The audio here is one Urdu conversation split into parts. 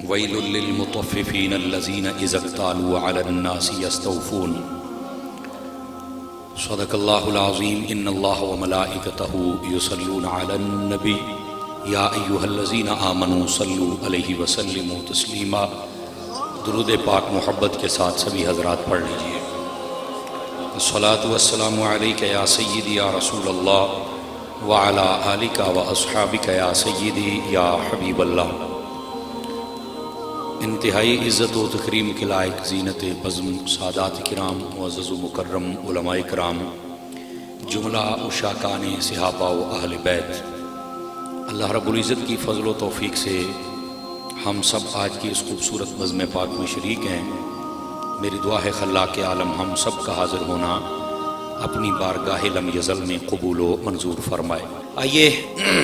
ویل للمطففین الذین اذا اکتالوا علی الناس یستوفون صدق اللہ العظیم ان اللہ وملائکتہ یصلون علی النبی یا ایہا الذین آمنوا صلوا علیہ وسلموا تسلیما۔ درود پاک محبت کے ساتھ سبھی حضرات پڑھ لیجئے۔ الصلاۃ والسلام علیک یا سیدی یا رسول اللہ وعلی آلک واصحابک یا سیدی یا حبیب اللہ۔ انتہائی عزت و تکریم کے لائق زینت بزم سادات کرام معزز و مکرم علماء کرام جملہ عشاقان صحابہ و اہل بیت، اللہ رب العزت کی فضل و توفیق سے ہم سب آج کی اس خوبصورت بزم پاک میں شریک ہیں۔ میری دعا ہے خلاق عالم ہم سب کا حاضر ہونا اپنی بارگاہ لم یزل میں قبول و منظور فرمائے۔ آئیے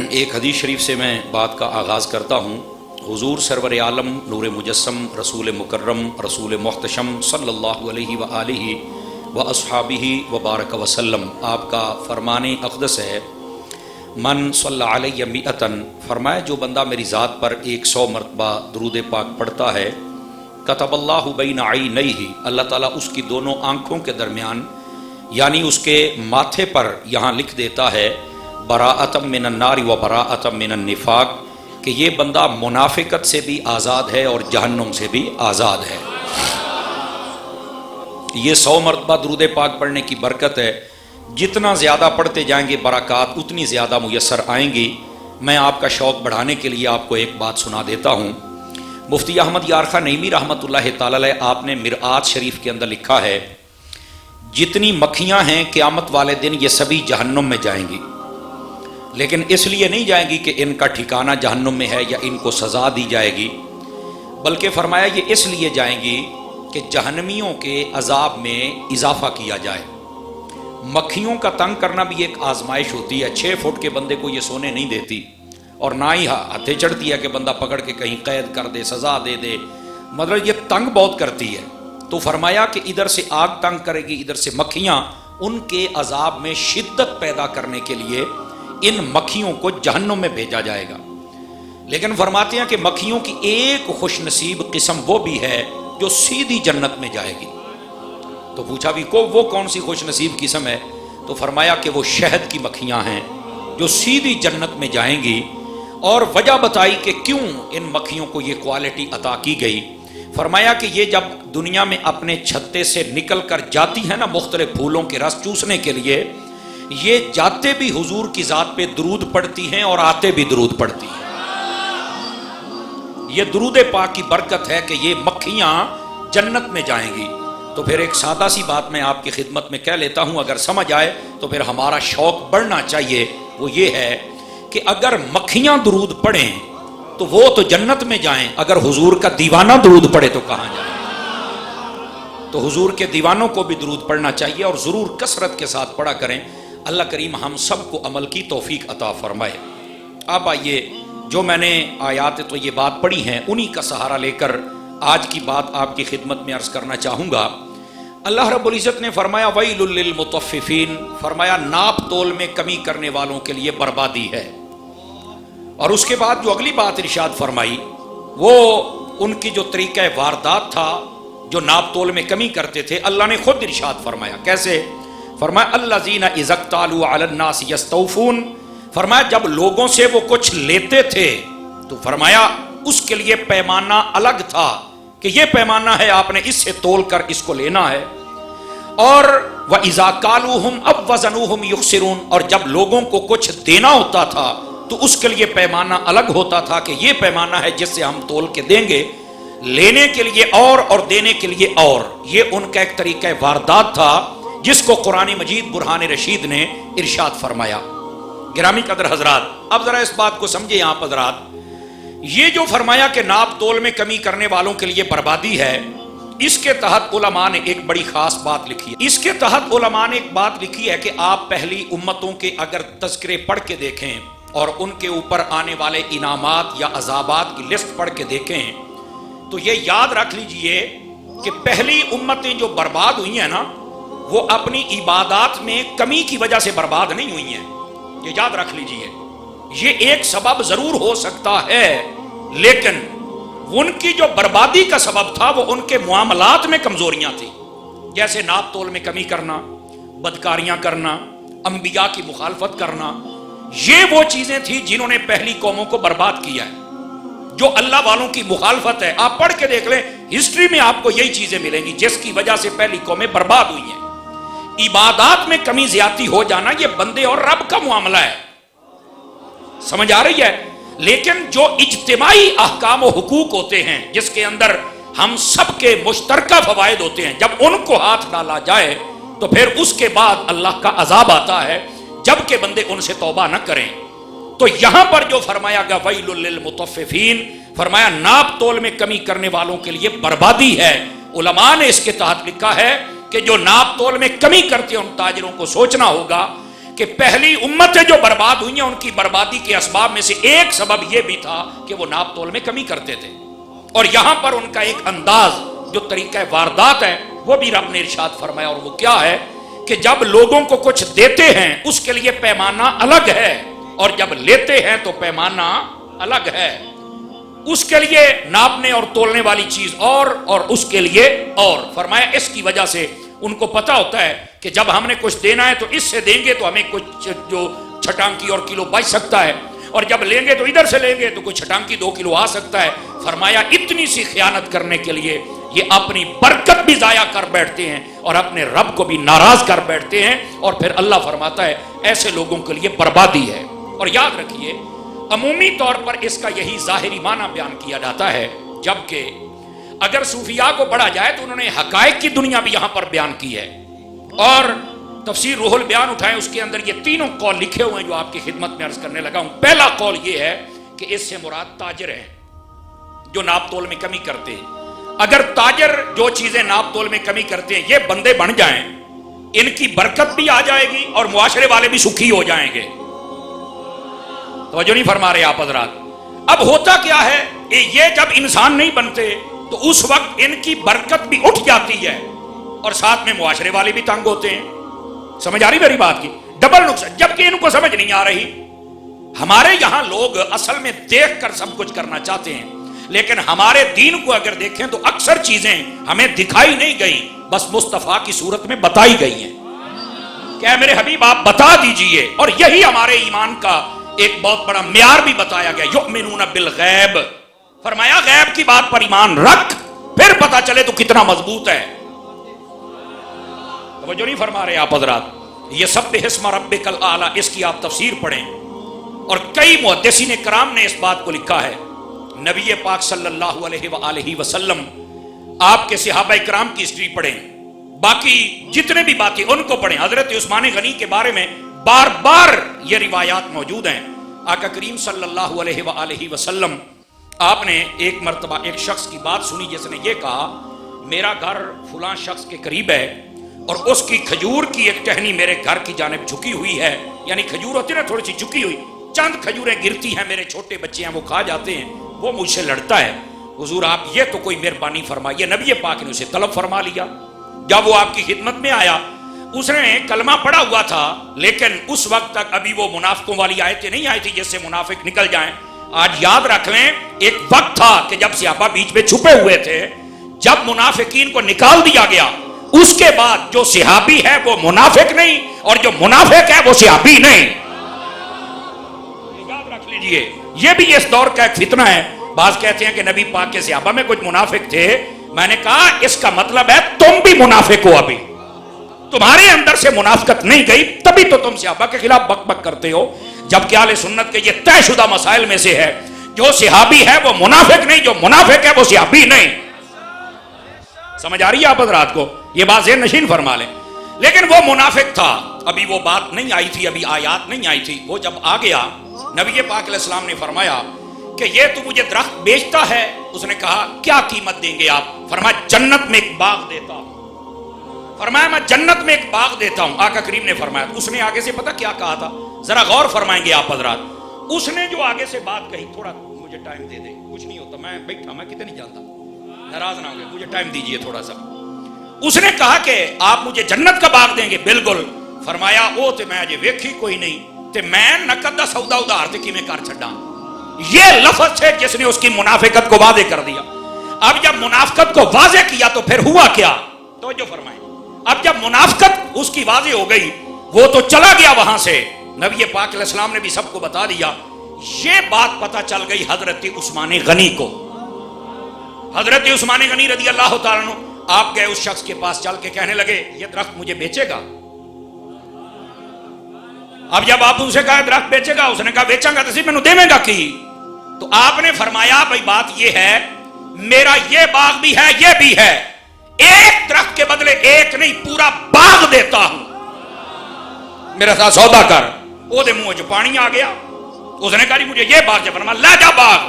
ایک حدیث شریف سے میں بات کا آغاز کرتا ہوں۔ حضور سرور عالم نور مجسم رسول مکرم رسول محتشم صلی اللہ علیہ وآلہ واصحابہ وبارک وسلم، آپ کا فرمان اقدس ہے من صلی علیہ مئتن، فرمایا جو بندہ میری ذات پر 100 مرتبہ درود پاک پڑھتا ہے، کتب اللہ بین عینیہ، اللہ تعالیٰ اس کی دونوں آنکھوں کے درمیان یعنی اس کے ماتھے پر یہاں لکھ دیتا ہے براءۃ من النار و براءۃ من النفاق، کہ یہ بندہ منافقت سے بھی آزاد ہے اور جہنم سے بھی آزاد ہے۔ یہ 100 مرتبہ درود پاک پڑھنے کی برکت ہے، جتنا زیادہ پڑھتے جائیں گے برکات اتنی زیادہ میسر آئیں گی۔ میں آپ کا شوق بڑھانے کے لیے آپ کو ایک بات سنا دیتا ہوں۔ مفتی احمد یار خان نعیمی رحمۃ اللہ تعالی علیہ آپ نے مرآت شریف کے اندر لکھا ہے جتنی مکھیاں ہیں قیامت والے دن یہ سبھی جہنم میں جائیں گی، لیکن اس لیے نہیں جائیں گی کہ ان کا ٹھکانہ جہنم میں ہے یا ان کو سزا دی جائے گی، بلکہ فرمایا یہ اس لیے جائیں گی کہ جہنمیوں کے عذاب میں اضافہ کیا جائے۔ مکھیوں کا تنگ کرنا بھی ایک آزمائش ہوتی ہے، 6 فٹ کے بندے کو یہ سونے نہیں دیتی اور نہ ہی ہتھے چڑھتی ہے کہ بندہ پکڑ کے کہیں قید کر دے، سزا دے دے، مطلب یہ تنگ بہت کرتی ہے۔ تو فرمایا کہ ادھر سے آگ تنگ کرے گی، ادھر سے مکھیاں، ان کے عذاب میں شدت پیدا کرنے کے لیے ان مکھیوں کو جہنم میں بھیجا جائے گا۔ لیکن فرماتے ہیں کہ مکھیوں کی ایک خوش نصیب قسم وہ بھی ہے جو سیدھی جنت میں جائے گی۔ تو پوچھا بھی وہ کون سی خوش نصیب قسم ہے؟ تو فرمایا کہ وہ شہد کی مکھیاں ہیں جو سیدھی جنت میں جائیں گی، اور وجہ بتائی کہ کیوں ان مکھیوں کو یہ کوالٹی عطا کی گئی۔ فرمایا کہ یہ جب دنیا میں اپنے چھتے سے نکل کر جاتی ہیں نا مختلف پھولوں کے رس چوسنے کے لیے، یہ جاتے بھی حضور کی ذات پہ درود پڑھتی ہیں اور آتے بھی درود پڑھتی ہیں۔ یہ درود پاک کی برکت ہے کہ یہ مکھیاں جنت میں جائیں گی۔ تو پھر ایک سادہ سی بات میں آپ کی خدمت میں کہہ لیتا ہوں، اگر سمجھ آئے تو پھر ہمارا شوق بڑھنا چاہیے۔ وہ یہ ہے کہ اگر مکھیاں درود پڑھیں تو وہ تو جنت میں جائیں، اگر حضور کا دیوانہ درود پڑھے تو کہاں جائیں؟ تو حضور کے دیوانوں کو بھی درود پڑھنا چاہیے اور ضرور کثرت کے ساتھ پڑھا کریں۔ اللہ کریم ہم سب کو عمل کی توفیق عطا فرمائے۔ اب آئیے جو میں نے آیات تو یہ بات پڑھی ہیں انہی کا سہارا لے کر آج کی بات آپ کی خدمت میں عرض کرنا چاہوں گا۔ اللہ رب العزت نے فرمایا ویل للمطففین، فرمایا ناپ تول میں کمی کرنے والوں کے لیے بربادی ہے۔ اور اس کے بعد جو اگلی بات ارشاد فرمائی وہ ان کی جو طریقہ واردات تھا، جو ناپ تول میں کمی کرتے تھے، اللہ نے خود ارشاد فرمایا۔ کیسے؟ فرمایا الذین اذا اکتالوا علی الناس یستوفون، فرمایا جب لوگوں سے وہ کچھ لیتے تھے تو فرمایا اس کے لیے پیمانہ الگ تھا کہ یہ پیمانہ ہے، آپ نے اس سے تول کر اس کو لینا ہے۔ اور وَإِذَا كَالُوهُمْ أَوْ وَزَنُوهُمْ يُخْسِرُونَ، اور جب لوگوں کو کچھ دینا ہوتا تھا تو اس کے لیے پیمانہ الگ ہوتا تھا کہ یہ پیمانہ ہے جس سے ہم تول کے دیں گے، لینے کے لیے اور دینے کے لیے اور۔ یہ ان کا ایک طریقہ واردات تھا جس کو قرآن مجید برہان رشید نے ارشاد فرمایا۔ گرامی قدر حضرات، اب ذرا اس بات کو سمجھیں آپ حضرات، یہ جو فرمایا کہ ناپ تول میں کمی کرنے والوں کے لیے بربادی ہے، اس کے تحت علماء نے ایک بڑی خاص بات لکھی ہے۔ اس کے تحت علماء نے ایک بات لکھی ہے کہ آپ پہلی امتوں کے اگر تذکرے پڑھ کے دیکھیں اور ان کے اوپر آنے والے انعامات یا عذابات کی لسٹ پڑھ کے دیکھیں تو یہ یاد رکھ لیجئے کہ پہلی امتیں جو برباد ہوئی ہیں نا، وہ اپنی عبادات میں کمی کی وجہ سے برباد نہیں ہوئی ہیں، یہ یاد رکھ لیجئے۔ یہ ایک سبب ضرور ہو سکتا ہے لیکن ان کی جو بربادی کا سبب تھا وہ ان کے معاملات میں کمزوریاں تھیں، جیسے ناپ تول میں کمی کرنا، بدکاریاں کرنا، انبیاء کی مخالفت کرنا. یہ وہ چیزیں تھیں جنہوں نے پہلی قوموں کو برباد کیا ہے. جو اللہ والوں کی مخالفت ہے، آپ پڑھ کے دیکھ لیں ہسٹری میں آپ کو یہی چیزیں ملیں گی جس کی وجہ سے پہلی قومیں برباد ہوئی ہیں. عبادات میں کمی زیادتی ہو جانا یہ بندے اور رب کا معاملہ ہے، سمجھ آ رہی ہے. لیکن جو اجتماعی احکام و حقوق ہوتے ہیں جس کے اندر ہم سب کے مشترکہ فوائد ہوتے ہیں، جب ان کو ہاتھ ڈالا جائے تو پھر اس کے بعد اللہ کا عذاب آتا ہے جبکہ بندے ان سے توبہ نہ کریں. تو یہاں پر جو فرمایا گیا ویل للمطففین، فرمایا ناپ تول میں کمی کرنے والوں کے لیے بربادی ہے. علماء نے اس کے تحت لکھا ہے کہ جو ناپ تول میں کمی کرتے ہیں ان تاجروں کو سوچنا ہوگا کہ پہلی امتیں جو برباد ہوئی ہیں ان کی بربادی کے اسباب میں سے ایک سبب یہ بھی تھا کہ وہ ناپ تول میں کمی کرتے تھے. اور یہاں پر ان کا ایک انداز جو طریقہ واردات ہے وہ بھی رب نے ارشاد فرمایا، اور وہ کیا ہے کہ جب لوگوں کو کچھ دیتے ہیں اس کے لیے پیمانہ الگ ہے اور جب لیتے ہیں تو پیمانہ الگ ہے. اس کے لیے ناپنے اور تولنے والی چیز اور اس کے لیے اور. فرمایا اس کی وجہ سے ان کو پتا ہوتا ہے کہ جب ہم نے کچھ دینا ہے تو اس سے دیں گے تو ہمیں کچھ جو چھٹانکی اور کلو بچ سکتا ہے، اور جب لیں گے تو ادھر سے لیں گے تو کوئی چھٹانکی 2 کلو آ سکتا ہے. فرمایا اتنی سی خیانت کرنے کے لیے یہ اپنی برکت بھی ضائع کر بیٹھتے ہیں اور اپنے رب کو بھی ناراض کر بیٹھتے ہیں، اور پھر اللہ فرماتا ہے ایسے لوگوں کے لیے بربادی ہے. اور یاد رکھیے عمومی طور پر اس کا یہی ظاہری معنی بیان کیا جاتا ہے، جبکہ اگر صوفیاء کو پڑھا جائے تو انہوں نے حقائق کی دنیا بھی یہاں پر بیان کی ہے. اور تفسیر روح البیان اٹھائیں، اس کے اندر یہ تینوں قول لکھے ہوئے ہیں جو آپ کی خدمت میں عرض کرنے لگا ہوں. پہلا قول یہ ہے کہ اس سے مراد تاجر ہیں جو ناپ تول میں کمی کرتے ہیں. اگر تاجر جو چیزیں ناپ تول میں کمی کرتے ہیں یہ بندے بن جائیں، ان کی برکت بھی آ جائے گی اور معاشرے والے بھی سکھی ہو جائیں گے. توجہ نہیں فرما رہے آپ حضرات. اب ہوتا کیا ہے یہ جب انسان نہیں بنتے تو اس وقت ان کی برکت بھی اٹھ جاتی ہے اور ساتھ میں معاشرے والے بھی تنگ ہوتے ہیں. سمجھ آ رہی میری بات کی؟ ڈبل نقصان. جبکہ ان کو سمجھ نہیں آ رہی. ہمارے یہاں لوگ اصل میں دیکھ کر سب کچھ کرنا چاہتے ہیں، لیکن ہمارے دین کو اگر دیکھیں تو اکثر چیزیں ہمیں دکھائی نہیں گئی، بس مصطفیٰ کی صورت میں بتائی گئی ہیں. کیا میرے حبیب آپ بتا دیجئے. اور یہی ہمارے ایمان کا ایک بہت بڑا معیار بھی بتایا گیا، یؤمنون بالغیب. فرمایا غیب کی بات پر ایمان رکھ پھر پتا چلے تو کتنا مضبوط ہے. توجہ نہیں فرما رہے آپ حضرات. یہ سبح اسم ربک الاعلی، اس کی آپ تفسیر پڑھیں، اور کئی محدثین کرام نے اس بات کو لکھا ہے. نبی پاک صلی اللہ علیہ وآلہ وسلم، آپ کے صحابہ کرام کی ہسٹری پڑھیں، باقی جتنے بھی باقی ان کو پڑھیں. حضرت عثمان غنی کے بارے میں بار بار یہ روایات موجود ہیں. آقا کریم صلی اللہ علیہ وآلہ وسلم آپ نے ایک مرتبہ ایک شخص کی بات سنی جس نے یہ کہا میرا گھر فلاں شخص کے قریب ہے اور اس کی کھجور کی ایک ٹہنی میرے گھر کی جانب جھکی ہوئی ہے. یعنی کھجور ہوتی ہے نا تھوڑی سی جھکی ہوئی، چند کھجوریں گرتی ہیں، میرے چھوٹے بچے ہیں وہ کھا جاتے ہیں، وہ مجھ سے لڑتا ہے. حضور آپ یہ تو کوئی مہربانی فرمائیے. نبی پاک نے اسے طلب فرما لیا. جب وہ آپ کی خدمت میں آیا اس نے کلمہ پڑھا ہوا تھا، لیکن اس وقت تک ابھی وہ منافقوں والی آیتیں نہیں آئی تھی جس سے منافق نکل جائیں. آج یاد رکھ لیں ایک وقت تھا کہ جب صحابہ بیچ میں چھپے ہوئے تھے، جب منافقین کو نکال دیا گیا اس کے بعد جو صحابی ہے وہ منافق نہیں اور جو منافق ہے وہ صحابی نہیں. یاد رکھ لیجئے یہ بھی اس دور کا ایک فتنہ ہے. بعض کہتے ہیں کہ نبی پاک کے صحابہ میں کچھ منافق تھے. میں نے کہا اس کا مطلب ہے تم بھی منافق ہو، ابھی تمہارے اندر سے منافقت نہیں گئی تبھی تو تم صحابہ کے خلاف بک بک کرتے ہو. جبکہ اہل سنت کے یہ طے شدہ مسائل میں سے ہے جو صحابی ہے وہ منافق نہیں، جو منافق ہے وہ صحابی نہیں. سمجھ آ رہی ہے آپ حضرات کو؟ یہ بات ذہن نشین فرما لیں. لیکن وہ منافق تھا، ابھی وہ بات نہیں آئی تھی، ابھی آیات نہیں آئی تھی. وہ جب آ گیا نبی پاک علیہ السلام نے فرمایا کہ یہ تو مجھے درخت بیچتا ہے. اس نے کہا کیا قیمت دیں گے آپ؟ فرمایا جنت میں ایک باغ دیتا ہوں. فرمایا میں جنت میں ایک باغ دیتا ہوں. آقا کریم نے فرمایا. اس نے آگے سے پتہ کیا کہا تھا؟ ذرا غور فرمائیں گے آپ حضرات. اس نے جو آگے سے بات کہی، تھوڑا مجھے ٹائم دے دیں، کچھ نہیں ہوتا، میں بیٹھا، میں کتنے نہیں جانتا، ناراض نہ ہو گئے، مجھے ٹائم دیجئے تھوڑا سا. اس نے کہا کہ آپ مجھے جنت کا باغ دیں گے؟ بالکل. فرمایا او تے میں اجے ویکھی کوئی نہیں تے میں نقد دا سودا ادھار تے کیویں کر چھڈاں. یہ لفظ ہے جس نے اس کی منافقت کو واضح کر دیا. اب جب منافقت کو واضح کیا تو پھر ہوا کیا؟ توجہ فرمائیں. اب جب منافقت اس کی واضح ہو گئی وہ تو چلا گیا وہاں سے. نبی پاک علیہ السلام نے بھی سب کو بتا دیا. یہ بات پتہ چل گئی حضرت عثمان غنی کو. حضرت عثمان غنی رضی اللہ تعالیٰ عنہ آپ گئے اس شخص کے پاس, چل کے کہنے لگے یہ درخت مجھے بیچے گا. اب جب آپ اسے کہا درخت بیچے گا, اس نے کہا بیچاں گا تو صرف میں دے گا کی. تو آپ نے فرمایا بھائی بات یہ ہے میرا یہ باغ بھی ہے یہ بھی ہے, ایک درخت کے بدلے ایک نہیں پورا باغ دیتا ہوں, میرے ساتھ سودا کر. وہ دے منہ چ پانی آ گیا. اس نے کہا مجھے یہ باغ جب فرمایا لے جا باغ.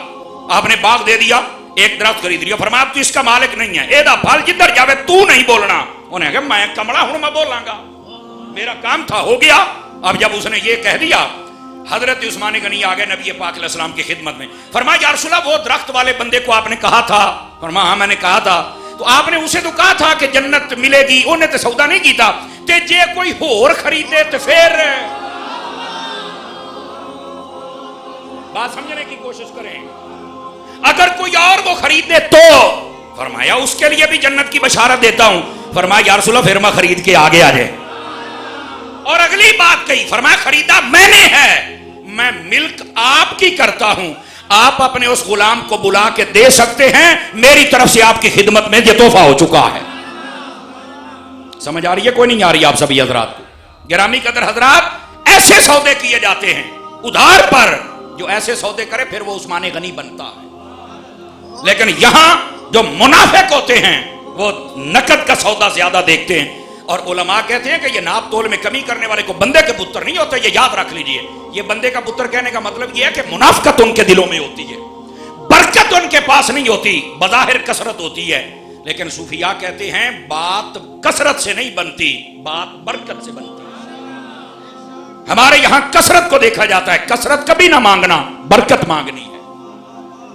آپ نے باغ دے دیا, ایک درخت خرید لیا. فرمایا اب تو اس کا مالک نہیں ہے, اے دا پھل جدھر جاوے تو نہیں بولنا. انہیں کہا میں کمڑا ہوں میں بولاں گا, میرا کام تھا ہو گیا. اب جب اس نے یہ کہہ دیا حضرت عثمان غنی آ گئے نبی پاک علیہ السلام کی خدمت میں. فرمایا یا رسول اللہ وہ درخت والے بندے کو آپ نے کہا تھا؟ فرمایا ہاں میں نے کہا تھا. تو آپ نے اسے تو کہا تھا کہ جنت ملے گی, انہیں تو سودا نہیں کیتا کہ جے کوئی اور خریدے تو پھر بات سمجھنے کی کوشش کریں. اگر کوئی اور وہ خریدے تو فرمایا اس کے لیے بھی جنت کی بشارت دیتا ہوں. فرمایا یا رسول اللہ پھر میں خرید کے آگے آ جائے. اور اگلی بات کہی, فرمایا خریدا میں نے ہے, میں ملک آپ کی کرتا ہوں, آپ اپنے اس غلام کو بلا کے دے سکتے ہیں, میری طرف سے آپ کی خدمت میں یہ تحفہ ہو چکا ہے. سمجھ آ رہی ہے کوئی نہیں آ رہی آپ سبھی حضرات کو؟ گرامی قدر حضرات, ایسے سودے کیے جاتے ہیں ادھار پر. جو ایسے سودے کرے پھر وہ عثمان غنی بنتا ہے. لیکن یہاں جو منافق ہوتے ہیں وہ نقد کا سودا زیادہ دیکھتے ہیں. اور علماء کہتے ہیں کہ یہ ناپ تول میں کمی کرنے والے کو بندے کے پتر نہیں ہوتے, یہ یاد رکھ لیجئے. یہ بندے کا پتر کہنے کا مطلب یہ ہے کہ منافقت ان کے دلوں میں ہوتی ہے, برکت ان کے پاس نہیں ہوتی, بظاہر کثرت ہوتی ہے. لیکن صوفیاء کہتے ہیں بات کثرت سے نہیں بنتی, بات برکت سے بنتی ہے. ہمارے یہاں کثرت کو دیکھا جاتا ہے, کثرت کبھی نہ مانگنا, برکت مانگنی ہے.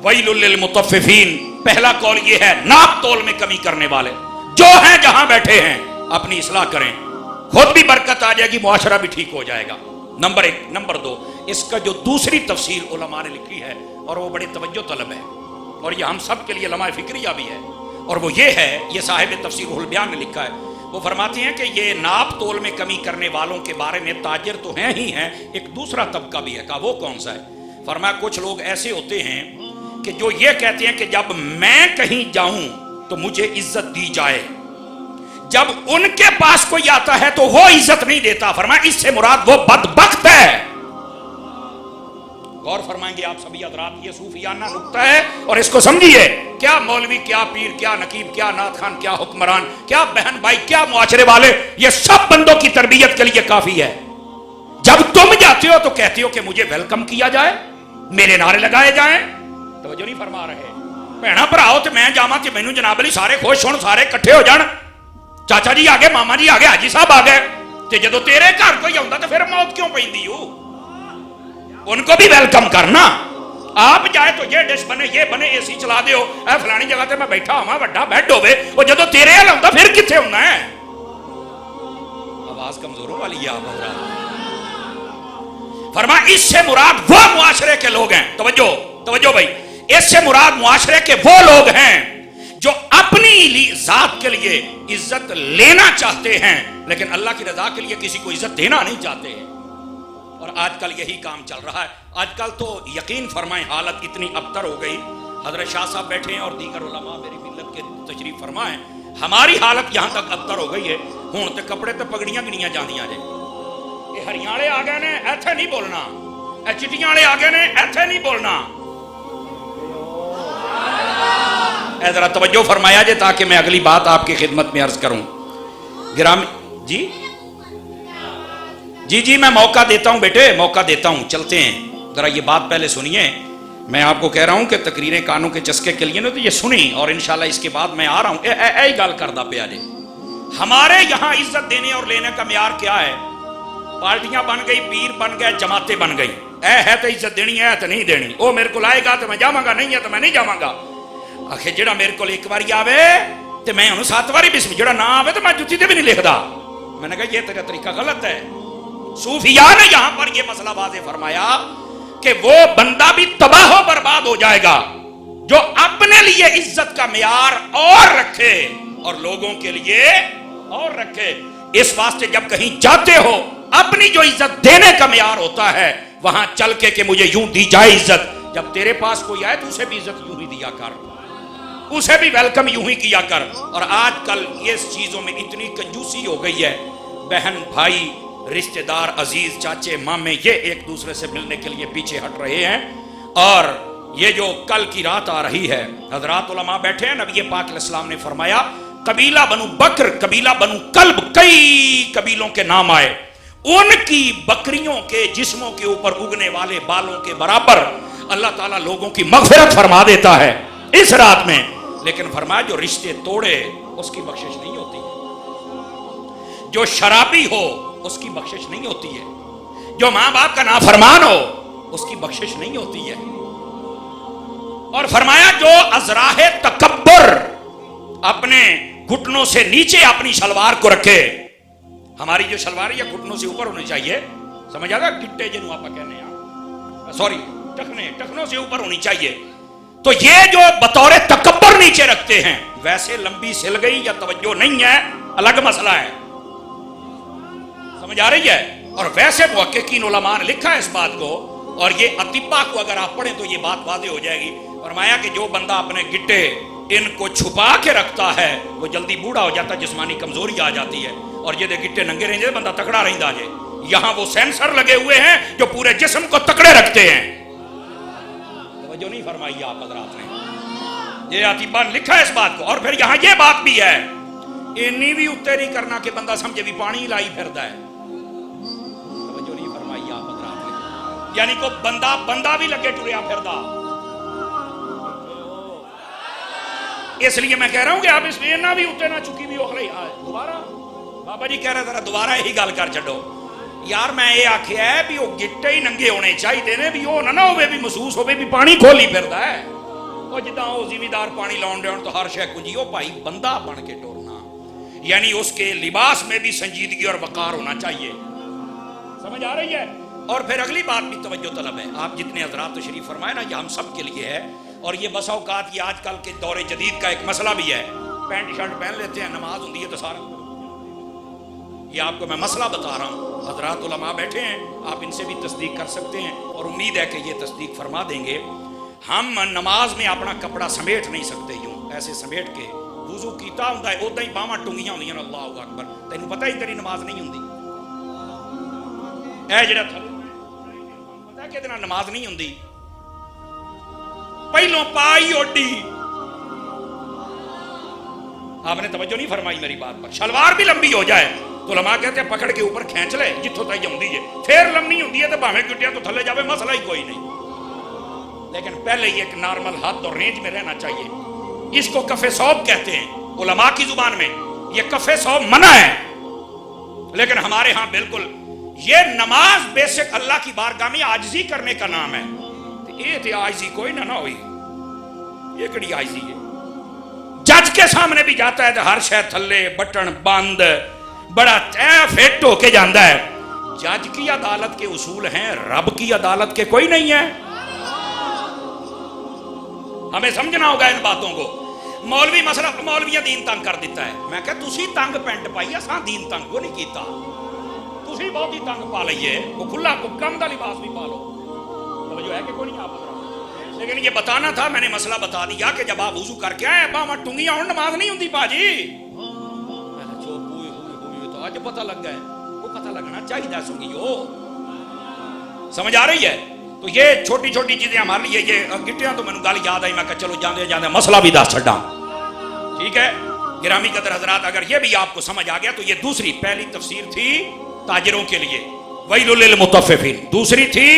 ویل للمطففین, پہلا قول یہ ہے ناپ تول میں کمی کرنے والے جو ہیں جہاں بیٹھے ہیں اپنی اصلاح کریں, خود بھی برکت آ جائے گی, معاشرہ بھی ٹھیک ہو جائے گا. نمبر ایک. نمبر دو, اس کا جو دوسری تفسیر علماء نے لکھی ہے اور وہ بڑی توجہ طلب ہے اور یہ ہم سب کے لیے لمحہ فکریہ بھی ہے, اور وہ یہ ہے, یہ صاحب تفسیر روح البیان نے لکھا ہے. وہ فرماتے ہیں کہ یہ ناپ تول میں کمی کرنے والوں کے بارے میں تاجر تو ہیں ہی ہیں, ایک دوسرا طبقہ بھی ہے. کہا وہ کون سا ہے؟ فرمایا کچھ لوگ ایسے ہوتے ہیں کہ جو یہ کہتے ہیں کہ جب میں کہیں جاؤں تو مجھے عزت دی جائے, جب ان کے پاس کوئی آتا ہے تو وہ عزت نہیں دیتا. فرمایا اس سے مراد وہ بدبخت ہے. غور فرمائیں گے آپ سبھی حضرات, یہ صوفیانہ نکتہ ہے اور اس کو سمجھیے. کیا مولوی, کیا پیر, کیا نقیب, کیا نعت خان, کیا حکمران, کیا بہن بھائی, کیا معاشرے والے, یہ سب بندوں کی تربیت کے لیے کافی ہے. جب تم جاتے ہو تو کہتے ہو کہ مجھے ویلکم کیا جائے, میرے نعرے لگائے جائیں. توجہ نہیں فرما رہے. بہنا بھراؤ تو میں جاواں تے مینوں جناب علی سارے خوش ہون, سارے کٹھے ہو جان, چاچا جی آگے, ماما جی آگے, حاجی صاحب آگے. تے جدو تیرے گھر کوئی آندا تو پھر موت کیوں پیندی ہو؟ ان کو بھی ویلکم کرنا. آپ جائے تو یہ ڈش بنے, یہ بنے, اے سی چلا دیو, اے فلانی جگہ تے میں بیٹھا ہوا, بڑا بیڈ ہوے, وہ جدو تیرے حال آندا پھر کتنے ہونا ہے؟ آواز کمزوروں والی ہے آپ حضرات. فرمایا اس سے مراد وہ معاشرے کے لوگ ہیں. توجہ توجہ بھائی, اس سے مراد معاشرے کے وہ لوگ ہیں جو اپنی ذات کے لیے عزت لینا چاہتے ہیں لیکن اللہ کی رضا کے لیے کسی کو عزت دینا نہیں چاہتے ہیں. اور آج کل یہی کام چل رہا ہے. آج کل تو یقین فرمائیں حالت اتنی ابتر ہو گئی. حضرت شاہ صاحب بیٹھے ہیں اور دیگر علماء میری ملت کے تشریف فرمائیں, ہماری حالت یہاں تک ابتر ہو گئی ہے. ہوں تے کپڑے تے پگڑیاں گنیاں جاندیاں جے. یہ ہریانے آ گئے نے, ایتھے نہیں بولنا. اے چٹیاں والے آ گئے نے, ایتھے نہیں بولنا. اے ذرا توجہ فرمایا جے تاکہ میں اگلی بات آپ کی خدمت میں عرض کروں. گرامی جی جی جی میں موقع دیتا ہوں بیٹے, موقع دیتا ہوں, چلتے ہیں. ذرا یہ بات پہلے سنیے. میں آپ کو کہہ رہا ہوں کہ تقریریں کانوں کے چسکے کے لیے نا, تو یہ سنی اور انشاءاللہ اس کے بعد میں آ رہا ہوں. اے گال کردہ پیا جے. ہمارے یہاں عزت دینے اور لینے کا معیار کیا ہے؟ پارٹیاں بن گئی, پیر بن گئے, جماعتیں بن گئی. اے ہے تو عزت دینی, ہے تو نہیں دینی. وہ میرے کو لائے گا تو میں جاواں گا, نہیں ہے تو میں نہیں جاواں گا. آخر جڑا میرے کو ایک باری آوے تو میں انہوں 7 باری بسم, جڑا نہ آوے تو میں جتی تے بھی نہیں لکھدا. میں نے کہا یہ تیرا طریقہ غلط ہے. صوفیاء نے یہاں پر یہ مسئلہ واضح فرمایا کہ وہ بندہ بھی تباہ و برباد ہو جائے گا جو اپنے لیے عزت کا معیار اور رکھے اور لوگوں کے لیے اور رکھے. اس واسطے جب کہیں جاتے ہو اپنی جو عزت دینے کا معیار ہوتا ہے وہاں چل کے کہ مجھے یوں دی جائے عزت. جب تیرے پاس کوئی آئے تو اسے بھی عزت یوں ہی دیا کر, اسے بھی ویلکم یوں ہی کیا کر. اور آج کل یہ چیزوں میں اتنی کنجوسی ہو گئی ہے, بہن بھائی رشتہ دار عزیز چاچے مامے یہ ایک دوسرے سے ملنے کے لیے پیچھے ہٹ رہے ہیں. اور یہ جو کل کی رات آ رہی ہے, حضرات علماء بیٹھے ہیں, نبی پاک علیہ السلام نے فرمایا قبیلہ بنو بکر, قبیلہ بنو کلب, کئی قبیلوں کے نام آئے, ان کی بکریوں کے جسموں کے اوپر اگنے والے بالوں کے برابر اللہ تعالیٰ لوگوں کی مغفرت فرما دیتا ہے اس رات میں. لیکن فرمایا جو رشتے توڑے اس کی بخشش نہیں ہوتی, جو شرابی ہو اس کی بخشش نہیں ہوتی ہے, جو ماں باپ کا نافرمان ہو اس کی بخشش نہیں ہوتی ہے. اور فرمایا جو ازراہ تکبر اپنے گھٹنوں سے نیچے اپنی شلوار کو رکھے, ہماری جو شلوار ہے گھٹنوں سے اوپر ہونی چاہیے, سمجھ آ گیا, گٹے جنوں آپ کہنے ہیں, سوری ٹخنوں سے اوپر ہونی چاہیے. تو یہ جو بطور تکبر نیچے رکھتے ہیں ویسے لمبی سل گئی یا توجہ نہیں ہے الگ مسئلہ ہے, سمجھ آ رہی ہے. اور ویسے محققین علماء نے لکھا ہے اس بات کو, اور یہ اطباء کو اگر آپ پڑھیں تو یہ بات واضح ہو جائے گی. فرمایا کہ جو بندہ اپنے گٹے ان کو چھپا کے رکھتا ہے وہ جلدی بوڑھا ہو جاتا ہے, جسمانی کمزوری آ جاتی ہے. اور یہ دے گٹے ننگے رہیں بندہ تکڑا رہندا جائے. یہاں وہ سینسر لگے ہوئے ہیں جو پورے جسم کو تکڑے رکھتے ہیں. توجہ نہیں فرمائی آپ حضرات نے, یہ اطباء نے لکھا ہے اس بات کو. اور پھر یہاں یہ بات بھی ہے, انی بھی اتنے نہیں کرنا کہ بندہ سمجھے بھی پانی لائی پھردا ہے. توجہ نہیں فرمائی آپ حضرات نے, یعنی کو بندہ بھی لگے ٹریا پھردا. اس لیے میں کہہ رہا ہوں کہ آپ اس لیے نہ بھی اتنے نہ چکی بھی اخلے دوبارہ بابا جی کہہ رہے ذرا دوبارہ یہی گل کر چھڈو یار. میں یہ آخیا ہے بھی وہ گٹے ہی ننگے ہونے چاہیے نے, بھی وہ نہ ہوئے بھی محسوس ہوئے بھی پانی کھولی پھردا ہے. وہ جداں وہ زمیندار پانی لاؤن ڈے تو ہر شے کنجی, وہ بھائی بندہ بن کے ٹورنا, یعنی اس کے لباس میں بھی سنجیدگی اور وقار ہونا چاہیے. سمجھ آ رہی ہے. اور پھر اگلی بات بھی توجہ طلب ہے, آپ جتنے حضرات تشریف فرمائے نا یہ ہم سب کے لیے ہے. اور یہ بسا اوقات یہ آج کل کے دور جدید کا ایک مسئلہ بھی ہے, پینٹ شرٹ پہن لیتے ہیں, نماز ہوتی ہے تو سارا, یہ آپ کو میں مسئلہ بتا رہا ہوں. حضرات علماء بیٹھے ہیں, آپ ان سے بھی تصدیق کر سکتے ہیں اور امید ہے کہ یہ تصدیق فرما دیں گے. ہم نماز میں اپنا کپڑا سمیٹ نہیں سکتے یوں ایسے سمیٹ کے, وضو کیتا ہوں اودا ہی باواں ٹنگیاں ہوندیاں نے, اللہ اکبر, تینوں پتہ ہی تیری نماز نہیں ہوندی. اے جڑا تھلے پتہ ہے کہ نماز نہیں ہوندی, پہلوں پائی اوڈی. آپ نے توجہ نہیں فرمائی میری بات پر. شلوار بھی لمبی ہو جائے تو علماء کہتے ہیں پکڑ کے اوپر کھینچ لے جتوں تک ہوندی ہے, پھر لمبی ہوندی ہے تو بھاویں گٹیاں تو تھلے جاوے مسئلہ ہی کوئی نہیں. لیکن پہلے یہ ایک نارمل حد اور رینج میں رہنا چاہیے. اس کو کف صوب کہتے ہیں علماء کی زبان میں, یہ کف صوب منع ہے. لیکن ہمارے ہاں بالکل یہ نماز بیسک اللہ کی بارگاہ میں عاجزی کرنے کا نام ہے. یہ تھی عاجزی کوئی نہ ہوئی, یہ کڑی عاجزی ہے. جج کے سامنے بھی جاتا ہے تو ہر شے تھلے بٹن بند بڑا فٹ ہو کے جاندہ ہے. جج کی عدالت کے اصول ہیں, رب کی عدالت کے کوئی نہیں ہے. ہمیں سمجھنا ہوگا ان باتوں کو. مولوی مسئلہ مولویہ دین تنگ کر دیتا ہے. میں کہا تسی تنگ پینٹ پائی, اساں دین تنگ کو نہیں کیتا. تسی بہت ہی تنگ پا لئیے, وہ کھلا کم دا لباس بھی پا لو. توجہ ہے کہ کوئی نہیں آپ. لیکن یہ بتانا تھا, میں نے مسئلہ بتا دیا کہ جب آپ وضو کر کے آئے باواں ٹنگیاں ہوں نماز نہیں ہوندی باجی. تو آج پتہ لگ گئے, وہ پتہ لگنا چاہیے سنگی ہو. سمجھ آ رہی ہے. تو یہ چھوٹی چھوٹی چیزیں ہمارے لیے, یہ گٹیاں تو میں نے گل یاد آئی, میں کہا چلو جاندے جاندے مسئلہ بھی دس چھڈاں. ٹھیک ہے گرامی قدر حضرات, اگر یہ بھی آپ کو سمجھ آ گیا تو یہ دوسری, پہلی تفسیر تھی تاجروں کے لیے ویل للمطففین, دوسری تھی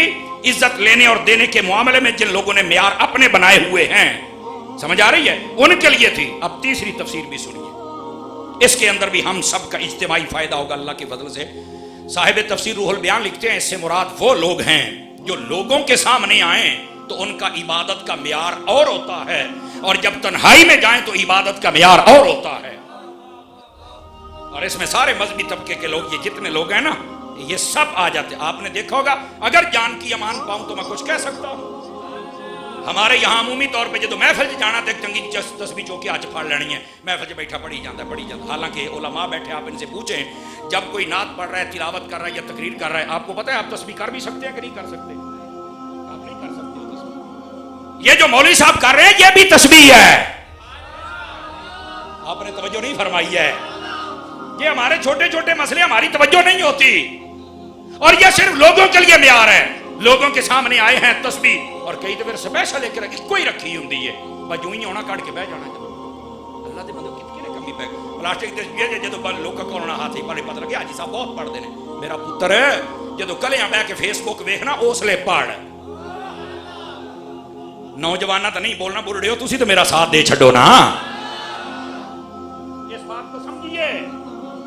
عزت لینے اور دینے کے معاملے میں جن لوگوں نے معیار اپنے بنائے ہوئے ہیں, سمجھ آ رہی ہے, ان کے لیے تھی. اب تیسری تفسیر بھی سنیے, اس کے اندر بھی ہم سب کا اجتماعی فائدہ ہوگا اللہ کے فضل سے. صاحب تفسیر روح البیان لکھتے ہیں اس سے مراد وہ لوگ ہیں جو لوگوں کے سامنے آئیں تو ان کا عبادت کا معیار اور ہوتا ہے, اور جب تنہائی میں جائیں تو عبادت کا معیار اور ہوتا ہے. اور اس میں سارے مذہبی طبقے کے لوگ, یہ جتنے لوگ ہیں نا, یہ سب آ جاتے. آپ نے دیکھا ہوگا اگر جان کی امان پاؤں تو میں کچھ کہہ سکتا ہوں. ہمارے یہاں عمومی طور پہ جدو محفل جانا تو ایک چنگی تسبیح چوکی آج پھاڑ لینی ہے, محفل بیٹھا پڑھی جاتا ہے. حالانکہ علماء بیٹھے, آپ ان سے پوچھیں جب کوئی نعت پڑھ رہا ہے, تلاوت کر رہا ہے یا تقریر کر رہا ہے, آپ کو پتہ ہے آپ تسبیح کر بھی سکتے ہیں کہ نہیں کر سکتے؟ آپ نہیں کر سکتے تسبیح. یہ جو مولوی صاحب کر رہے ہیں یہ بھی تسبیح ہے. آپ نے توجہ نہیں فرمائی ہے. یہ ہمارے چھوٹے چھوٹے مسئلے ہماری توجہ نہیں ہوتی, اور یہ صرف لوگوں کے لیے معیار ہے. لوگوں کے سامنے آئے ہیں تسبیح, اور کئی تو پھر سپیشل لے کے رکھی کوئی رکھی ہوندی ہے, بس جو ہی ہونا کاٹ کے بہ جانا. اللہ دے بندے کتنے نے کمی پہ پلاسٹک تسبیح ہے جدو لوگ کولنا ہاتھ ہی پڑے پتہ لگے حاجی صاحب بہت پڑھتے ہیں. میرا پتر جدو کلیاں بہ کے فیس بک ویکھنا اس لیے پڑھ. نوجوانہ تو نہیں بولنا بول رہے ہو تسی تو میرا ساتھ دے چھڈو نا. اس بات کو سمجھیے,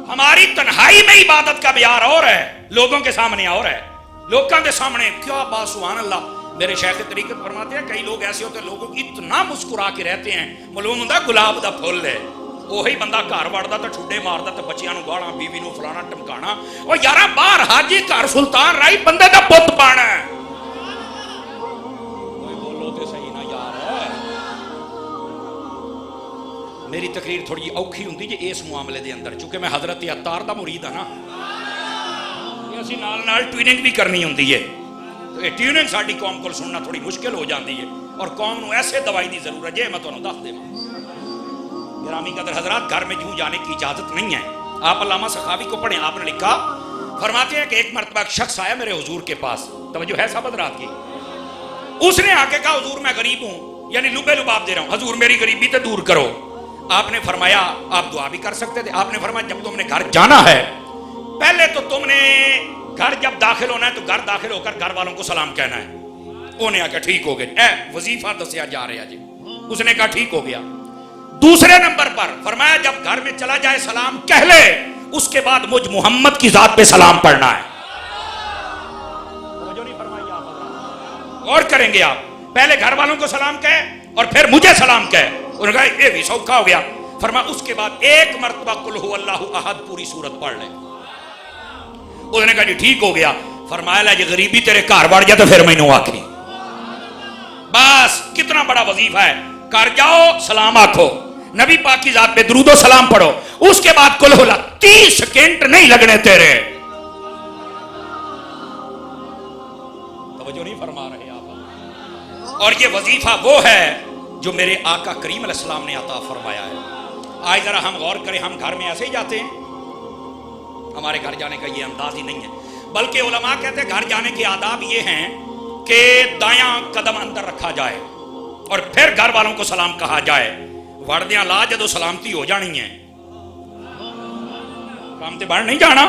ہماری تنہائی میں عبادت کا معیار اور ہے, لوگوں کے سامنے اور ہے. لوگوں کے سامنے کیا بات, سبحان اللہ. میرے شیخ طریقت فرماتے ہیں کئی لوگ ایسے ہوتے ہیں لوگوں کی اتنا مسکرا کے رہتے ہیں, معلوم ہوتا گلاب دا پھول ہے. وہی بندہ گھر وڑدا تو ٹھڈے ماردا تو بچیاں نو گالاں, بیوی نو فلانا ٹمکانا. او یارا باہر حاجی گھر سلطان رائی بندے دا بت بنا ہے. کوئی بولو تے صحیح نہ یار. میری تقریر تھوڑی اوکھی ہوندی جے اس معاملے دے اندر, چونکہ میں حضرت عطار دا مرید ہاں نا. اسی نال نال ٹویننگ بھی کرنی ہوندی ہے, تو یہ ٹیوننگ ساڈی قوم کو سننا تھوڑی مشکل ہو جاتی ہے, اور قوم نو ایسے دوائی دی ضرورت ہے. میں تمہیں دس دے گرامی قدر حضرات, گھر میں یوں جانے کی اجازت نہیں ہے. آپ علامہ سخاوی کو پڑھیں, آپ نے لکھا, فرماتے ہیں کہ ایک مرتبہ ایک شخص آیا میرے حضور کے پاس. توجہ ہے صاحب حضرات کی. اس نے آ کے کہا حضور میں غریب ہوں, یعنی لبے لباب دے رہا ہوں, حضور میری غریبی تے دور کرو. آپ نے فرمایا آپ دعا بھی کر سکتے تھے. آپ نے فرمایا جب تم نے گھر جانا ہے پہلے تو تم نے گھر جب داخل ہونا ہے تو گھر داخل ہو کر گھر والوں کو سلام کہنا ہے. انہیں آ کے ٹھیک ہو گئے, اے وظیفہ دسیا جا رہا جی. اس نے کہا ٹھیک ہو گیا. دوسرے نمبر پر فرمایا جب گھر میں چلا جائے سلام کہہ لے, اس کے بعد مجھ محمد کی ذات پہ سلام پڑھنا ہے. توجہ نہیں فرمائی آپ, اور کریں گے آپ پہلے گھر والوں کو سلام کہے اور پھر مجھے سلام کہے. انہوں نے کہا یہ بھی سوکھا ہو گیا. فرمایا اس کے بعد ایک مرتبہ قل هو اللہ احد پوری سورت پڑھ لے. انہوں نے کہا جی ٹھیک ہو گیا. فرمایا لے جی غریبی تیرے گھر بڑھ جائے تو پھر مینوں آکھی. بس کتنا بڑا وظیفہ ہے. کر جاؤ سلام آکھو, نبی پاک کی ذات پہ درود و سلام پڑھو, اس کے بعد قل هو اللہ. 30 سیکنڈ نہیں لگنے تیرے. توجہ نہیں فرما رہے آپ. اور یہ وظیفہ وہ ہے جو میرے آقا کریم علیہ السلام نے عطا فرمایا ہے. آج ذرا ہم غور کریں, ہم گھر میں ایسے ہی جاتے ہیں, ہمارے گھر جانے کا یہ انداز ہی نہیں ہے. بلکہ علماء کہتے ہیں گھر جانے کے آداب یہ ہیں کہ دایاں قدم اندر رکھا جائے اور پھر گھر والوں کو سلام کہا جائے. وردیاں لا جدو سلامتی ہو جانی ہے, کام تے باہر نہیں جانا.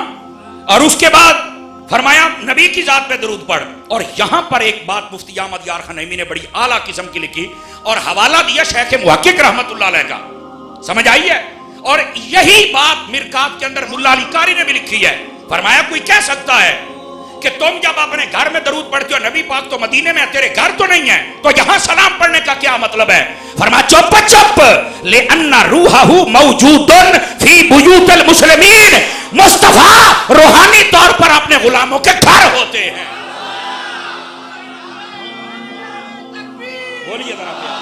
اور اس کے بعد فرمایا نبی کی ذات پہ درود پڑھ. اور یہاں پر ایک بات مفتی احمد یار خنیمی نے بڑی اعلیٰ قسم کی لکھی اور حوالہ دیا شیخ محقق رحمت اللہ علیہ کا. سمجھ آئی ہے؟ اور یہی بات مرکات کے اندر ملا علی قاری نے بھی لکھی ہے. فرمایا کوئی کہہ سکتا ہے کہ تم جب اپنے گھر میں درود پڑھتے ہو, نبی پاک تو مدینے میں, تیرے گھر تو نہیں ہے, تو یہاں سلام پڑھنے کا کیا مطلب ہے؟ فرمایا چپ چپ, لِأَنَّ رُوحَهُ مَوْجُودٌ فِي بُيُوتِ الْمُسْلِمِينَ. مصطفیٰ روحانی طور پر اپنے غلاموں کے گھر ہوتے ہیں. بولیے ذرا پیار.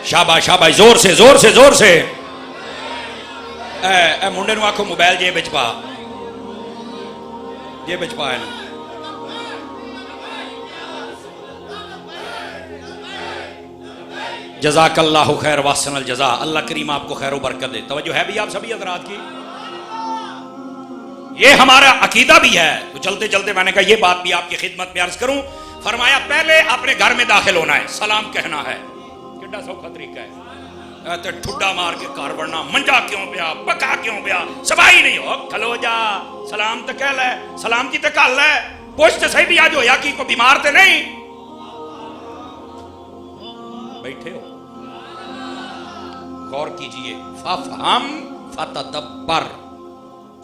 شاباش شاباش, زور سے زور سے زور سے. اے منڈے نو آکھو موبائل جیب وچ پا, جیب وچ پا. جزاک اللہ خیر واحسن الجزا. اللہ کریم آپ کو خیر و برکت دے. توجہ ہے بھی آپ سبھی حضرات کی. یہ ہمارا عقیدہ بھی ہے. تو چلتے چلتے میں نے کہا یہ بات بھی آپ کی خدمت میں عرض کروں. فرمایا پہلے اپنے گھر میں داخل ہونا ہے, سلام کہنا ہے. کتنا سوکھا طریقہ ہے. تے ٹھڈا مار کے کار بڑھنا, منجا کیوں پیا, پکا کیوں پیا, صفائی نہیں ہو, کھلو جا, سلام تے کہہ لے, سلام کی تے کہہ لے, پوچھ تے صحیح بھی آج ہویا کی کوئی بیمار تے نہیں. بیٹھے ہو, غور کیجئے. فَفْهَمْ فَتَدَبَّرْ.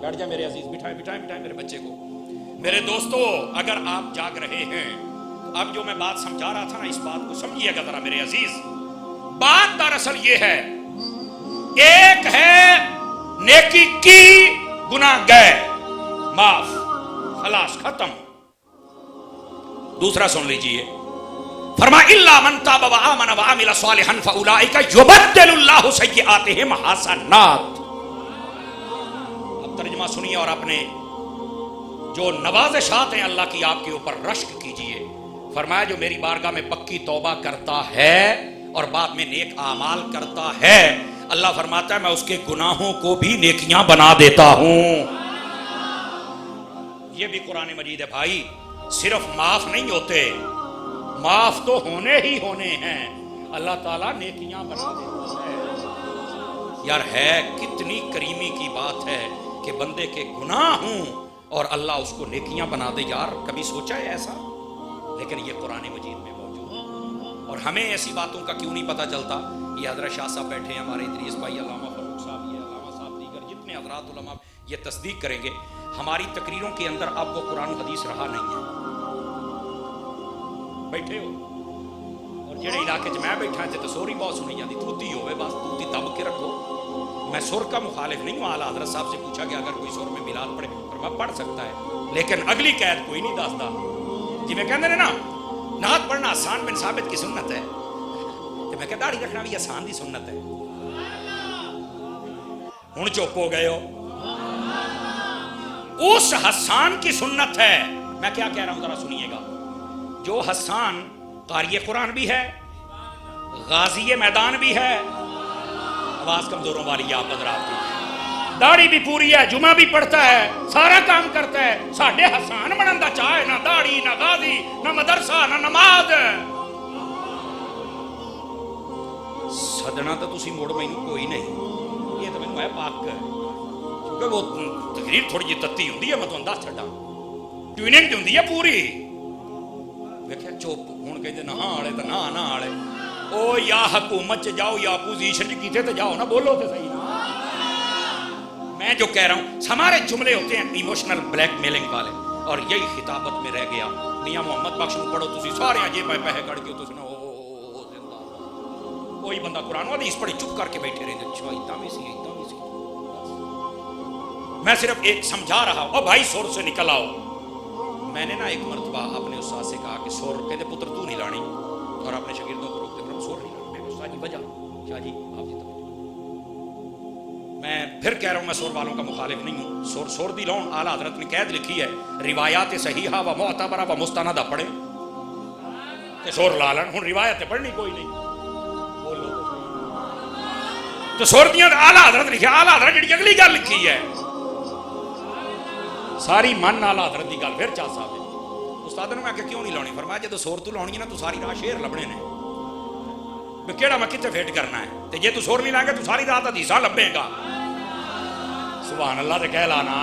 بیٹھ جائیں میرے عزیز, بٹھائیں بٹھائیں بٹھائیں میرے بچے کو. میرے دوستو, اگر آپ جاگ رہے ہیں, اب جو میں بات سمجھا رہا تھا نا, اس بات کو سمجھیے گا ذرا میرے عزیز. بات دراصل یہ ہے, ایک ہے نیکی کی, گناہ گئے, معاف, خلاص, ختم. دوسرا سن لیجئے, فرمایا الا من تاب وآمن وعمل صالحا فاولئک یبدل اللہ سیئاتہم حسنات. اب ترجمہ سنیے اور اپنے جو نوازشات ہیں اللہ کی آپ کے اوپر رشک کیجئے. فرمایا جو میری بارگاہ میں پکی توبہ کرتا ہے اور بعد میں نیک اعمال کرتا ہے, اللہ فرماتا ہے میں اس کے گناہوں کو بھی نیکیاں بنا دیتا ہوں. یہ بھی قرآن مجید ہے بھائی, صرف معاف نہیں ہوتے, معاف تو ہونے ہی ہونے ہیں, اللہ تعالیٰ نیکیاں بنا دیتا ہے. یار ہے کتنی کریمی کی بات ہے کہ بندے کے گناہ ہوں اور اللہ اس کو نیکیاں بنا دے. یار کبھی سوچا ہے ایسا؟ لیکن یہ قرآن مجید میں موجود ہے. اور ہمیں ایسی باتوں کا کیوں نہیں پتہ چلتا؟ یہ حضرت شاہ صاحب بیٹھے ہیں, ہمارے ادریس بھائی, علامہ فاروق صاحب, یہ علامہ صاحب, دیگر جتنے حضرات علماء یہ تصدیق کریں گے, ہماری تقریروں کے اندر اب وہ قرآن حدیث رہا نہیں ہے. بیٹھے ہو اور جڑے علاقے میں بیٹھا ہے تو سوری بہت سنی جاتی, تھوتی ہوئے بس تھوتی دب کے رکھو. میں سر کا مخالف نہیں ہوں. اعلیٰ حضرت صاحب سے پوچھا کہ اگر کوئی سر میں ملال پڑے فرمایا پڑھ سکتا ہے, لیکن اگلی قید کوئی نہیں دستا. جی میں کہتے ہیں نا نعت پڑھنا آسان بن ثابت کی سنت ہے, تو میں کہتا داڑھی رکھنا بھی آسان دی سنت ہے. ہن چپ ہو گئے ہو. اس حسان کی سنت ہے. میں کیا کہہ رہا ہوں ذرا سنیے گا. جو حسان قاری قرآن بھی ہے, غازی میدان بھی ہے, آواز کمزوروں والی آپ حضرات کی, داڑھی بھی پوری ہے, جمعہ بھی پڑھتا ہے, سارا کام کرتا ہے. ساڈے حسان بنن دا چاہے نہ داڑھی, نہ غازی, نہ مدرسہ, نہ نماز. سدنا تو تسی موڑ مینوں کوئی نہیں, یہ تو مینوں ہے پاک ہے, کیونکہ وہ تقریر تھوڑی جی تتی ہوندی ہے, میں تمہیں دس چھڈا, ٹیوننگ ہوندی ہے پوری. ویکھیا چپ ہن کہندے نہ آڑے تے نہ آڑے. او یا حکومت چ جاؤ یا اپوزیشن چ کیتے تے جاؤ نا, بولو تے صحیح نا. میں جو کہہ رہا ہوں ہمارے جملے ہوتے ہیں ایموشنل بلیک میلنگ والے, اور یہی خطابت میں رہ گیا. میاں محمد بخش نو پڑھو تسی سارے جے پیسے کڑ کے تسی او زندہ, کوئی بندہ قرآن و حدیث پڑھی چپ کر کے بیٹھے رہندے. اچھا اتنا بھی سی, اتنا بھی سی. میں صرف ایک سمجھا رہا ہوں, او بھائی سور سے نکل آؤ. میں نے نا ایک مرتبہ اپنے استاد سے کہا کہ سور, کہتے پتر تو نہیں لانی, اور اپنے شاگردوں کو روکتے پر سور نہیں لانی. میں استاد جی وجہ کیا جی آپ جی توجہ. میں پھر کہہ رہا ہوں میں سور والوں کا مخالف نہیں ہوں. سور دی لون اعلیٰ حضرت نے قید لکھی ہے, روایات صحیحہ و معتبرہ و مستندہ پڑھے کہ سور لالن. ہن روایت پڑھنی کوئی نہیں, بولو تو سور دیاں اعلیٰ حضرت لکھی. اعلیٰ حضرت جڑی اگلی گل لکھی ہے ساری من اعلیٰ حضرت دی گل پھر چا صاحب. استاد نے میں کہ کیوں نہیں لاؤنی؟ فرمایا جے تو سور تو لاؤنی ہے نا تو ساری راہ شیر لبنے نے, میں کیڑا میں کتے فیٹ کرنا ہے. تے جے تو سور نہیں لائے گا تو ساری رات حدیثاں لبے گا. سبحان اللہ تے کہہ لانا.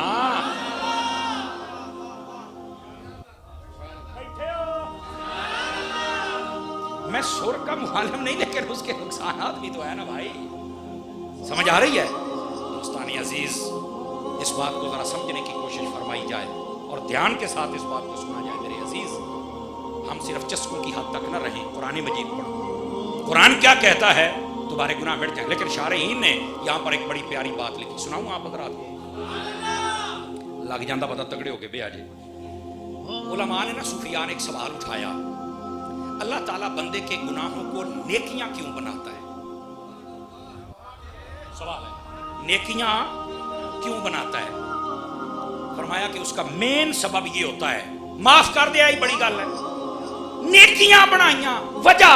میں سور کا مخالف نہیں, لیکن اس کے نقصانات بھی تو ہے نا بھائی. سمجھ آ رہی ہے؟ دوستانی عزیز, اس بات کو ذرا سمجھنے کی کوشش فرمائی جائے اور دھیان کے ساتھ اس بات کو سنا جائے. میرے عزیز, ہم صرف چسکوں کی حد تک نہ رہیں, قرآن مجید پڑھو. قرآن کیا کہتا ہے تمہارے گناہ مٹ جائیں. لیکن شارحین نے یہاں پر ایک بڑی پیاری بات لکھی, سناؤں آپ حضرات کو, لگ جاندہ پتہ تگڑے ہو کے بے آجے. علماء نے نا صوفیاء نے ایک سوال اٹھایا, اللہ تعالیٰ بندے کے گناہوں کو نیکیاں کیوں بناتا ہے؟ سوال ہے, نیکیاں کیوں بناتا ہے؟ فرمایا کہ اس کا مین سبب یہ ہوتا ہے, معاف کر دیا ہی بڑی گل ہے, نیکیاں بنائیاں وجہ.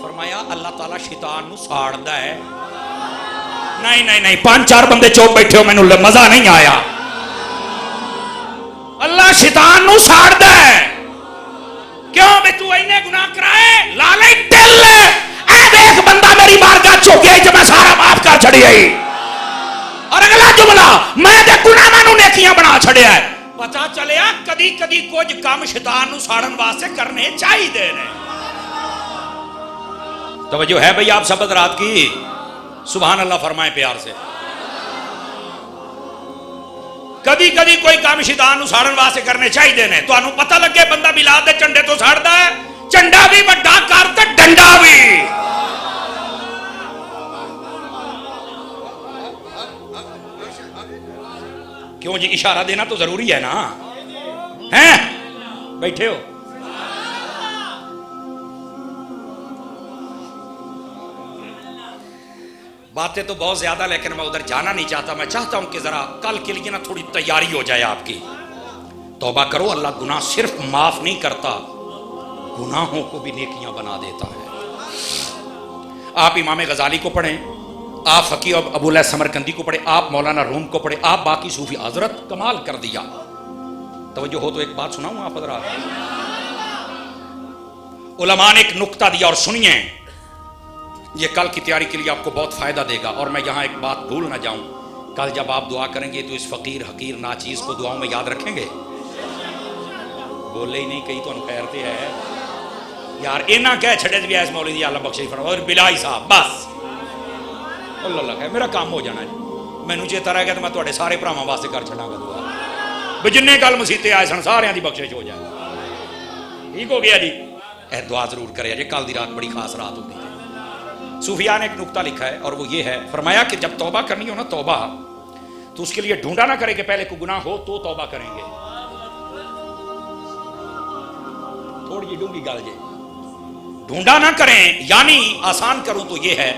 فرمایا اللہ تعالیٰ شیطان نو ساڑدا ہے. نہیں نہیں نہیں, 5-4 بندے چوپ بیٹھے ہو, مینوں مزہ نہیں آیا. اللہ شیطان نو ساڑدا ہے. کیوں بے تو اینے گناہ کرائے, لالے دل اے دیکھ بندہ میری بارگاہ چوکیا جو میں سارا معاف کر چھڑی ہے. اور اگلا جملہ, میں تے گناہ مانو نیکیاں بنا چھڑیا ہے. پتا چلیا کدی کدی کچھ کام شیطان نو ساڑن واسطے کرنے چاہی دے رہے. توجہ ہے بھئی آپ سب حضرات کی؟ سبحان اللہ فرمائیں پیار سے. کدی کدی کوئی کام شیطان نو ساڑن واسطے کرنے چاہیے نے. تانوں پتہ لگے بندہ میلاد دے جھنڈے تو ساڑدا ہے، جھنڈا بھی بڑا کر تے ڈنڈا بھی. کیوں جی؟ اشارہ دینا تو ضروری ہے نا. ہیں بیٹھے ہو؟ باتیں تو بہت زیادہ، لیکن میں ادھر جانا نہیں چاہتا. میں چاہتا ہوں کہ ذرا کل کے لیے نا تھوڑی تیاری ہو جائے آپ کی. توبہ کرو، اللہ گناہ صرف معاف نہیں کرتا، گناہوں کو بھی نیکیاں بنا دیتا ہے. آپ امام غزالی کو پڑھیں، آپ فقیہ ابو العلا سمرقندی کو پڑھیں، آپ مولانا روم کو پڑھیں، آپ باقی صوفی حضرت کمال کر دیا. توجہ ہو تو ایک بات سناؤں آپ حضرات. علماء نے ایک نقطہ دیا اور سنیے، یہ کل کی تیاری کے لیے آپ کو بہت فائدہ دے گا. اور میں یہاں ایک بات بھول نہ جاؤں، کل جب آپ دعا کریں گے تو اس فقیر حقیر ناچیز کو دعاؤں میں یاد رکھیں گے. بولے ہی نہیں کہیں تو خیرتے ہے یار. اینا کہہ چھڑے بھی ایس مولوی دی اللہ بخشش فرما اور بلائی صاحب بس اللہ اللہ ہے میرا کام ہو جانا جی. مینوں چیتا رہ گیا تو میں تواڈے سارے بھراواں واسطے کر چھڑاں گا دعا بھی جننے گل مسیتے آئے سن سارے دی بخشش ہو جائے. ٹھیک ہو گیا جی. اے دعا ضرور کرے جی، کل دی رات بڑی خاص رات ہوگی. صوفیاء نے ایک نقطہ لکھا ہے اور وہ یہ ہے، فرمایا کہ جب توبہ کرنی ہو نا توبہ، تو اس کے لیے ڈھونڈا نہ کرے کہ پہلے کوئی گناہ ہو تو توبہ کریں گے. تھوڑی جی ڈونگی گل جی، ڈھونڈا نہ کریں یعنی آسان کروں تو یہ ہے،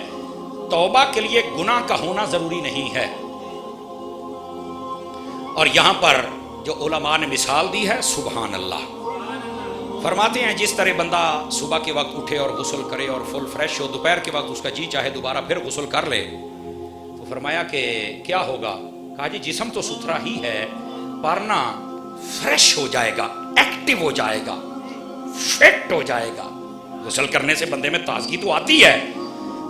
توبہ کے لیے گناہ کا ہونا ضروری نہیں ہے. اور یہاں پر جو علماء نے مثال دی ہے سبحان اللہ، فرماتے ہیں جس طرح بندہ صبح کے وقت اٹھے اور غسل کرے اور فل فریش ہو، دوپہر کے وقت اس کا جی چاہے دوبارہ پھر غسل کر لے، تو فرمایا کہ کیا ہوگا؟ کہا جی جسم تو ستھرا ہی ہے پر نا فریش ہو جائے گا، ایکٹیو ہو جائے گا، فٹ ہو جائے گا. غسل کرنے سے بندے میں تازگی تو آتی ہے.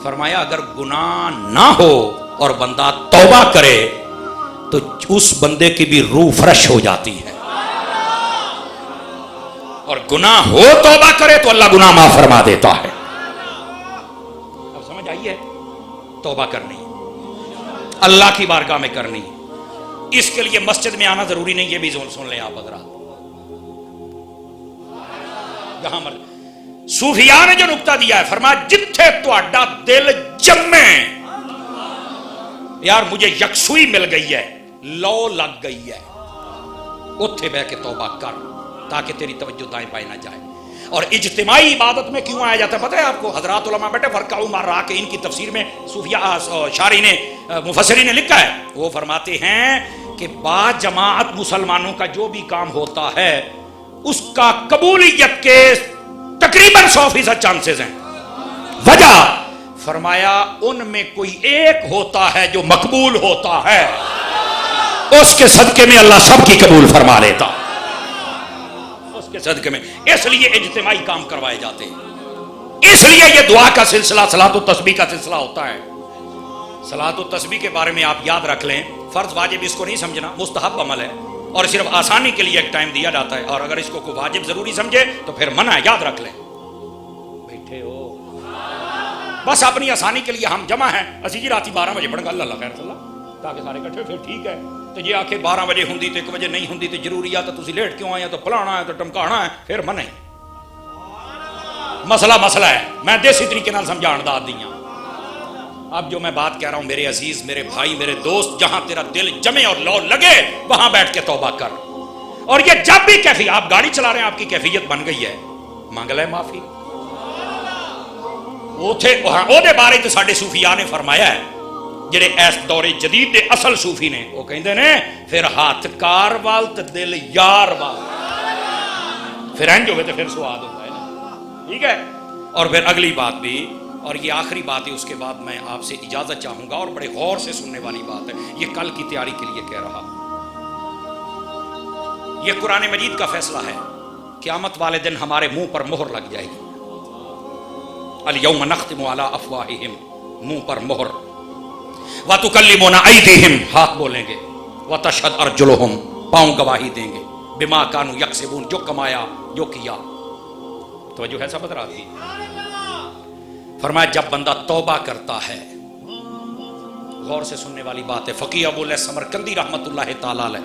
فرمایا اگر گناہ نہ ہو اور بندہ توبہ کرے تو اس بندے کی بھی روح فریش ہو جاتی ہے. اور گناہ ہو توبہ کرے تو اللہ گناہ معاف فرما دیتا ہے. اب سمجھ آئی ہے؟ توبہ کرنی اللہ کی بارگاہ میں کرنی، اس کے لیے مسجد میں آنا ضروری نہیں. یہ بھی سن لیں آپ حضرات. یہاں صوفیاء نے جو نقطہ دیا ہے، فرمایا جتھے تہاڈا دل جمے، یار مجھے یکسوئی مل گئی ہے، لو لگ گئی ہے، اتھے بہ کے توبہ کر تاکہ تیری توجہ دائیں بائیں نہ جائے. اور اجتماعی عبادت میں کیوں آیا جاتا ہے پتہ ہے آپ کو؟ حضرات علماء بیٹھے فرقہ مارا کہ ان کی تفسیر میں صوفیاء شارحین نے مفسرین نے لکھا ہے، وہ فرماتے ہیں کہ با جماعت مسلمانوں کا جو بھی کام ہوتا ہے اس کا قبولیت کے تقریباً 100% چانسز ہیں. وجہ فرمایا ان میں کوئی ایک ہوتا ہے جو مقبول ہوتا ہے، اس کے صدقے میں اللہ سب کی قبول فرما لیتا اس کے صدقے میں. اس لیے اجتماعی کام کروائے جاتے ہیں، اس لیے یہ دعا کا سلسلہ صلاۃ و تسبیح کا سلسلہ ہوتا ہے. صلاۃ و تسبیح کے بارے میں آپ یاد رکھ لیں، فرض واجب اس کو نہیں سمجھنا، مستحب عمل ہے اور صرف آسانی کے لیے ایک ٹائم دیا جاتا ہے. اور اگر اس کو کوئی واجب ضروری سمجھے تو پھر منع ہے، یاد رکھ لیں. بیٹھے ہو بس اپنی آسانی کے لیے ہم جمع ہیں، اسی جی راتی 12 بجے پڑھ گا اللہ خیر صلی اللہ تاکہ سارے کٹھے پھر ٹھیک ہے. تو یہ آخر 12 بجے ہوں تو 1 بجے نہیں ہوں تو ضروری ہے تو تسی لیٹ کیوں آئے تو پلانا ہے تو ٹمکانا ہے، پھر منع ہے. مسئلہ ہے، میں دیسی طریقے نال سمجھان دا دیاں. اب جو میں بات کہہ رہا ہوں میرے عزیز، میرے بھائی، میرے دوست، جہاں تیرا دل جمے اور لو لگے وہاں بیٹھ کے توبہ کر. اور یہ جب بھی کیفیت، آپ گاڑی چلا رہے ہیں آپ کی کیفیت بن گئی ہے، مانگ لے معافی. وہ دے بارے تو ساڈے صوفیاء نے فرمایا ہے، جڑے اس دور جدید دے اصل صوفی نے، وہ کہندے نے پھر ہاتھ کار وال تے دل یار وال، پھر انج ہوئے تو پھر سواد ہوتا ہے نا. ٹھیک ہے. اور پھر اگلی بات بھی، اور یہ آخری بات ہے، اس کے بعد میں آپ سے اجازت چاہوں گا اور بڑے غور سے سننے والی بات ہے، یہ کل کی تیاری کے لیے کہہ رہا. یہ قرآن مجید کا فیصلہ ہے، قیامت والے دن ہمارے منہ پر مہر لگ جائے گی. الیوم نختم علی افواہہم، منہ پر مہر، وتکلمنا ایدیہم، ہاتھ بولیں گے، وتشہد ارجلہم، پاؤں گواہی دیں گے، بما کانوا یکسبون، جو کمایا جو کیا. توجہ ہے سب حضرات کی؟ فرمایا جب بندہ توبہ کرتا ہے، غور سے سننے والی بات ہے. فقیہ ابو العلا سمرقندی رحمت اللہ تعالی علیہ